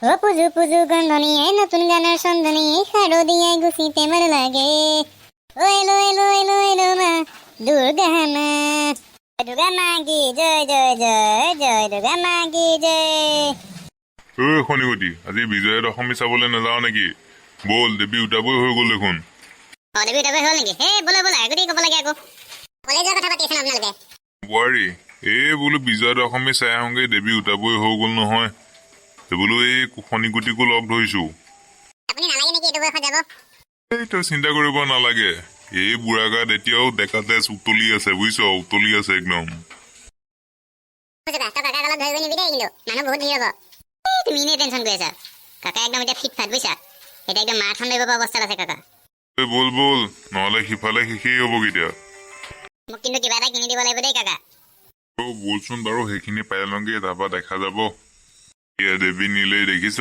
পুজো পুজো গন্ধনিয়ে নতুন গানের সন্ধানী শারদিয়ে গুছিতে মার লাগে ও এলো এলো এলো এলো মা দুর্গা মা দুর্গা মা কি জয় জয় জয় জয় দুর্গা মা কি জয়। শনিগুটি আজি বিজয়া দশমী চাবলৈ নাযাওঁ নেকি? বল, দেৱী উঠাবই হৈ গ'ল দেখোন। দেৱী উঠাবই হ'ল নেকি? হে বোলে বোলে আগতেই ক'ব লাগে আকৌ কলেজৰ কথা পাতি আছেন আপোনালোকে। বোৱাৰী, এই বোলো বিজয়া দশমী চাই আহোঁগৈ, দেৱী উঠাবই হৈ গ'ল নহয়। বোলো এই শনিগুটিকো লগ ধৰিছোঁ। আপুনি নালাগে নেকি এইটো বয়সত যাব? এই তই চিন্তা কৰিব নালাগে, এই বুঢ়া গাত এতিয়াও ডেকা তেজ উতলি আছে, বুজিছ? উতলি আছে একদম। কাকা কালত ধৰিব নিবি দেই, কিন্তু মানুহ বহুত ভিৰ হ'ব। তুমি এনেই টেনশ্যন কৰি আছা। কাকা একদম এতিয়া ফিট ফাট, বুজিছা? এতিয়া একদম মাৰাথন ধৰিব পৰা অৱস্থাত আছে কাকা। বল বল, নহ'লে সিফালে শেষেই হ'ব কেতিয়া। মোক কিন্তু কিবা এটা কিনি দিব লাগিব দেই কাকা। বলচোন বাৰু, সেইখিনি পাই লওঁগে, তাৰপৰা দেখা যাব। এয়া দেৱী নিলেই দেখিছ?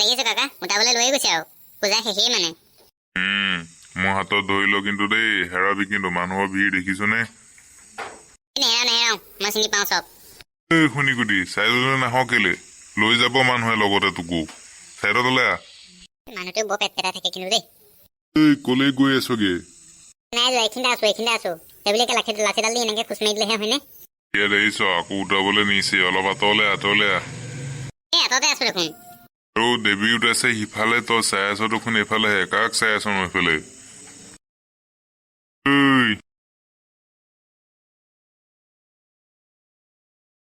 দেখিছো কাকা, উঠাবলৈ লৈ গৈছে আৰু পূজা শেষেই মানে। মোৰ হাতত ধৰি ল কিন্তু দেই, হেৰাবি কিন্তু, মানুহৰ ভিৰ দেখিছনে? নেহেৰাও মই চিনি পাওঁ চব। এই শনিগুটি, চাইডলৈ নাহ কেলে? লৈ যাব মানুহে লগতে তোকো। চাইডলৈ আহ। মানুহটো বৰ পেট পেটা থাকে কিন্তু দেই। এই কলৈ গৈ আছগে? নাই যোৱা, এইখিনিতে আছো। সেইবুলি লাঠিডাল দি এনেকে খোজ মাৰি দিলেহে হয়নে? ইয়াত দেখিছ, আকৌ উঠাবলৈ নিছে। অলপ আঁতৰলৈ আঁতৰলৈ আহ। এই আঁতৰতে আছো দেখোন। আৰু দেৱী উঠাইছে সিফালে, তই চাই আছ দেখোন এইফালেহে। কাক চাই আছ ন এইফালে?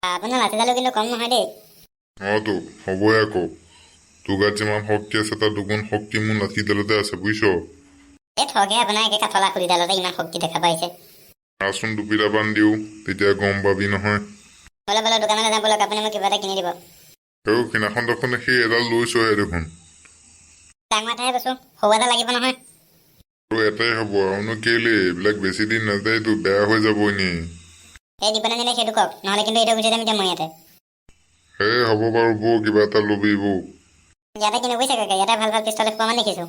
আপোনাৰ লাঠিডালো কিন্তু কম নহয় দেই। তো হ'বই আকৌ। তোৰ গাত যিমান শক্তি আছে তাৰ দুগুণ শক্তি মোৰ লাঠিডালতে আছে, বুজিছ? এই ঠগে আপোনাৰ একে কাঠলা খুলিডালতে ইমান শক্তি দেখা পাইছে। আচোন দুপিটা বান দিওঁ, তেতিয়া গম পাবি নহয়। বোলে দোকানলৈ যাম বলক, আপুনি মোক কিবা এটা কিনি দিব। আৰু সিদিনাখন দেখোন সেই এডাল লৈছহে দেখোন। ডাঙৰ এটাহে কৈছো, সৰু এটা লাগিব নহয়। আৰু এটাই হ'ব, আৰুনো কেলে? এইবিলাক বেছি দিন নাযায়তো, বেয়া হৈ যাব এনেই। এই দিবলৈ নিলে সেইটো কওক, নহ'লে কিন্তু এইটো গুচি যাম এতিয়া মই ইয়াতে। হ'ব বাৰু বৌ, কিবা এটা ল'বি বৌ। ইয়াতে কিনো বুজিছে কাকা, ইয়াতে ভাল ভাল পিষ্টল এসোপামান দেখিছো।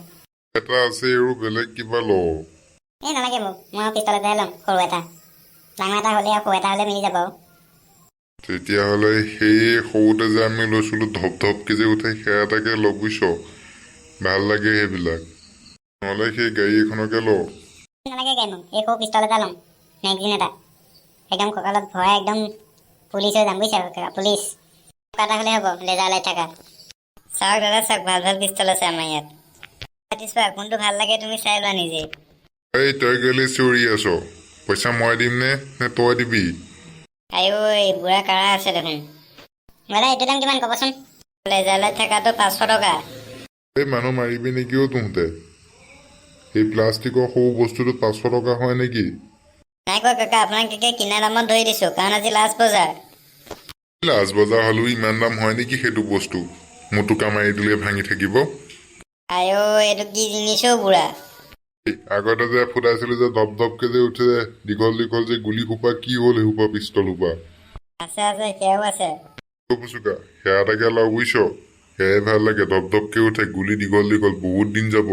এটা আছে আৰু বেলেগ কিবা ল। এই নালাগে মোক, মই পিষ্টল এটাহে ল'ম, সৰু এটা। ডাঙৰ এটা হ'লে আৰু সৰু এটা হ'লে মিলি যাব আৰু। তেতিয়াহ'লে সেই সৰুতে যে আমি লৈছিলোঁ ধপ ধপকে যে উঠে, সেয়া এটাকে ল, বুজিছ? ভাল লাগে সেইবিলাক। নহ'লে সেই গাড়ী এখনকে ল। নালাগে গাই মোক, এই সৰু পিষ্টল এটা ল'ম, মেগজিন এটা। একদম কঁকালত ভৰাই একদম পুলিচ হৈ যাম, বুজিছা কাকা, পুলিচ। এটা হ'লে হ'ব, লেজাৰ লাইট থকা। চাওক দাদা চাওক, ভাল ভাল পিষ্টল আছে আমাৰ ইয়াত। চোৱা কোনটো ভাল লাগে তুমি চাই লোৱা নিজে। এই তই কেলে চিঞৰি আছ? পইচা মই দিম নে তই দিবি? আইও এই বুঢ়া কাৰা আছে দেখোন। দাদা এইটো দাম কিমান ক'বচোন? লেজাৰ লাইট থকাটো 500 টকা। এই মানুহ মাৰিবি নেকি অ' তহঁতে? এই প্লাষ্টিকৰ সৰু বস্তুটো 500 টকা হয় নেকি? নাই কোৱা কাকা, আপোনাক কিনা দামত ধৰি দিছো, কাৰণ আজি লাষ্ট বজাৰ। লাজ বজাৰ হ'লেও ইমান দাম হয় নেকি সেইটো বস্তু? মোটোকা মাৰি দিলে ভাঙি থাকিব। আইও এইটো কি জিনিছ অ' বুঢ়া? আগতে যে ফুটাইছিলো যে ধপ ধপকে যে উঠে দীঘল দীঘল যে গুলি সোপা, কি হ'ল সেইসোপা পিষ্টল সোপা? আছে সেয়াও আছে। ফুচুকা সেয়া এটাকে ল, বুজিছ? সেয়াই ভাল লাগে, ধপ ধপকে উঠে, গুলি দীঘল দীঘল, বহুত দিন যাব।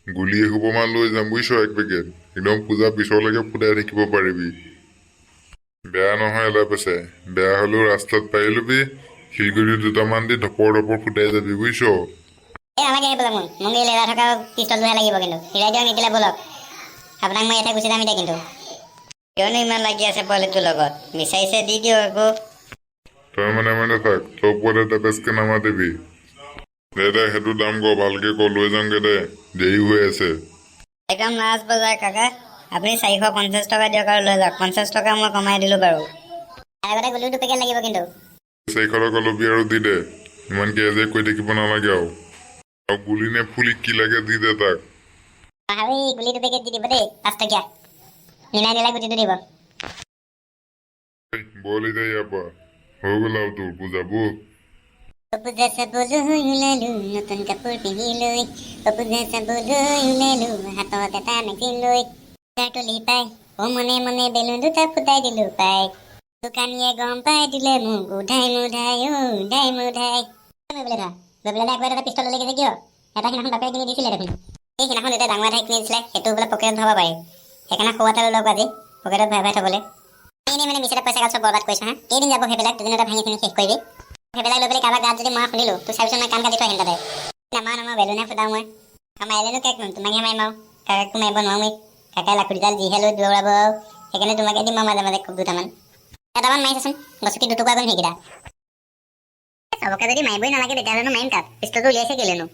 গুলি এসোপামান লৈ যাম, বুজিছ? এক পেকেট একদম পূজা পিছলৈকে ফুটাই থাকিব পাৰিবি। বেয়া নহয় এলা পেছে, বেয়া হ'লেও ৰাস্তাত পাই ল'বি, শিলগুটি দুটামান দি ধপৰ ধপৰ ফুটাই যাবি, বুজিছ? এই নালাগে এইবিলাক মোক এই লেজাৰ থকা পিষ্টলটোহে লাগিব, কিন্তু হিৰাই দিয়ক নিদিলে বলক। আপোনাক মই ইয়াতে গুচি যাম এতিয়া কিন্তু। কিয়নো ইমান লাগি আছে পোৱালিটোৰ লগত? বিচাৰিছে দি দিয়ক আকৌ। তই মানে থাক, চব পোৱালি টেপেচকে নামাতিবি। দে সেইটো দাম ক, ভালকে ক, লৈ যামগে দে, দেৰি হৈ আছে। একদম লাষ্ট বজাৰ কাকা, আপুনি 450 টকা দিয়ক আৰু লৈ যাওক। 50 টকা মই কমাই দিলো বাৰু। আগতে গ'লেও 2 পেকেট লাগিব কিন্তু। 400 টকা ল'বি আৰু দি দে, ইমান কেজে কৈ থাকিব নালাগে আৰু গুলি নে ফুলি কি লাগে দি দে তাক। গুলি 2 পেকেট দি দিব দেই, 5 টকীয়া। মিলাই গুটিটো দিব। বল এতিয়া ইয়াৰ পৰা, হৈ গ'ল আৰু তোৰ পূজা বল। পূজা চাবলৈ ওলালো নতুন কাপোৰ পিন্ধি লৈ, পূজা চাবলৈ ওলালো হাতত এটা মেগজিন লৈ। তুলি পাই মনে মনে বেলুন দুটা ফুটাই দিলো পাই, দোকানীয়ে গম পাই দিলে মোক উধাই মুধাই একবাৰ এটা পিষ্টল লৈ গৈছে কিয়? এটা সিদিনাখন বাপেৰে কিনি দিছিলে দেখোন। এই সিদিনাখন যেতিয়া ডাঙৰ এটাই কিনি দিছিলে, সেইটো বোলে পকেটত থ'ব পাৰি। সেইকাৰণে সৰু এটা লৈ লওক আজি, পকেটত ভৰাই থ'বলৈ। এনেই মানে মিছতে পইচা চব বৰবাদ কৰিছে হা। কেইদিন যাব সেইবিলাক? দুদিনতে ভাঙি শেষ কৰিবি। সেইবিলাক লৈ পেলাই কাৰোবাৰ গাত যদি মই শুনিলোঁ তোৰ চাবিচোন মই কাণ কাটি থৈ আহিম তাতে নামাৰ বেলুনে ফুটাওঁ মই মাৰিলেনো কাক তোমাকহে মাৰিম আৰু কাকো মাৰিব নোৱাৰোঁ কাকাই লাখুটিডাল যিহে লৈ দৌৰাব আৰু সেইকাৰণে তোমাকে দিম আৰু মাজে মাজে খুব দুটামান মাৰিছাচোন গছকি দুটুকুৰা কৰিম সেইকেইটা চবকে যদি মাৰিবই নালাগে তেতিয়াহ'লেনো মাৰিম তাত পিষ্টলটো উলিয়াইছে কেলেনো